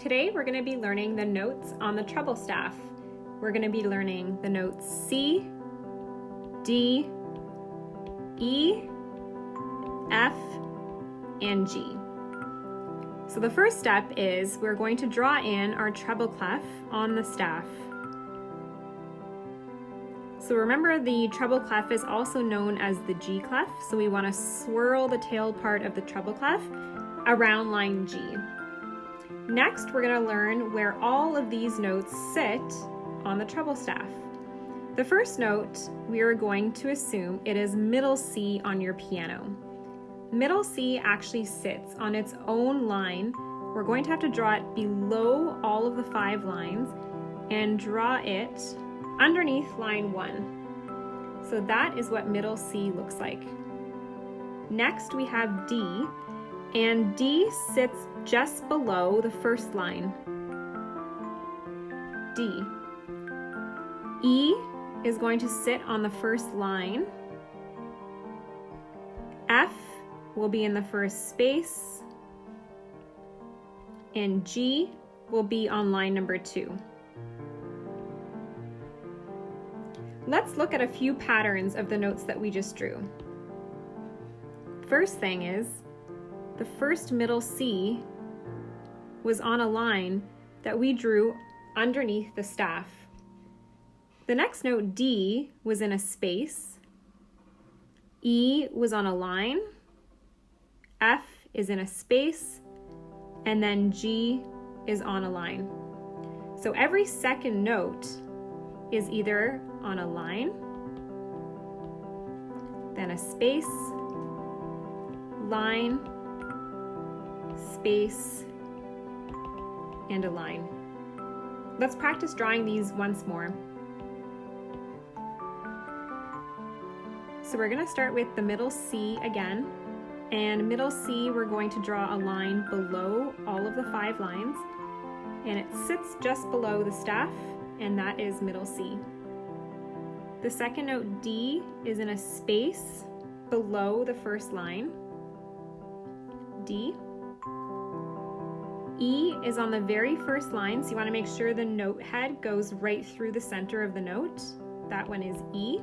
Today we're going to be learning the notes on the treble staff. We're going to be learning the notes C, D, E, F, and G. So the first step is we're going to draw in our treble clef on the staff. So remember, the treble clef is also known as the G clef, so we want to swirl the tail part of the treble clef around line G. Next, we're going to learn where all of these notes sit on the treble staff. The first note, we are going to assume it is middle C on your piano. Middle C actually sits on its own line. We're going to have to draw it below all of the 5 lines and draw it underneath line 1. So that is what middle C looks like. Next we have D, and D sits just below the first line. D. E is going to sit on the first line. F will be in the first space, and G will be on line number 2. Let's look at a few patterns of the notes that we just drew. First thing is, the first middle C was on a line that we drew underneath the staff. The next note, D, was in a space. E was on a line. F is in a space. And then G is on a line. So every second note is either on a line, then a space, line, space, and a line. Let's practice drawing these once more. So we're going to start with the middle C again, and middle C we're going to draw a line below all of the 5 lines, and it sits just below the staff, and that is middle C. The second note, D, is in a space below the first line. D. E is on the very first line, so you want to make sure the note head goes right through the center of the note. That one is E.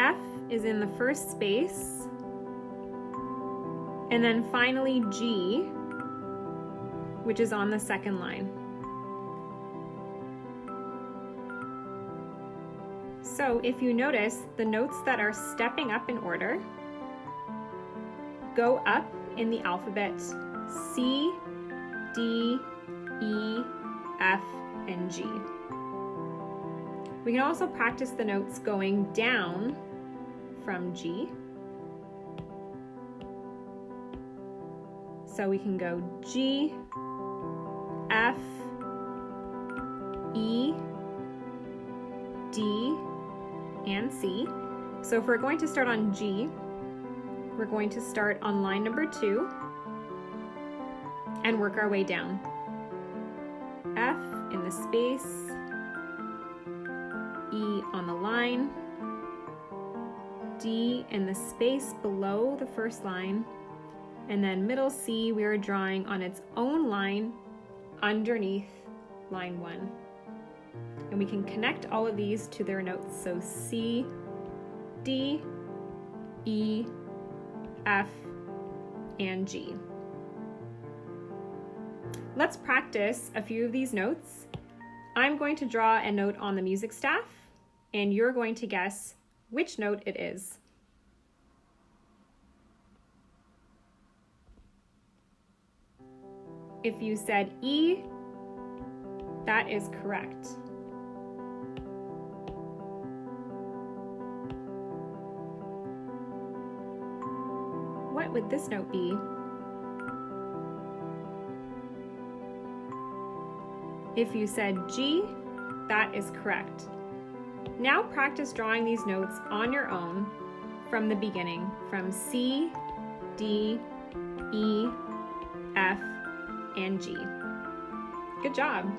F is in the first space. And then finally G, which is on the second line. So if you notice, the notes that are stepping up in order go up in the alphabet C, D, E, F, and G. We can also practice the notes going down from G. So we can go G, F, E, D, and C. So if we're going to start on G, we're going to start on line number 2 and work our way down. F in the space, E on the line, D in the space below the first line, and then middle C we are drawing on its own line underneath line 1. And we can connect all of these to their notes. So C, D, E, F, and G. Let's practice a few of these notes. I'm going to draw a note on the music staff, and you're going to guess which note it is. If you said E, that is correct. What would this note be? If you said G, that is correct. Now practice drawing these notes on your own from the beginning, from C, D, E, F, and G. Good job!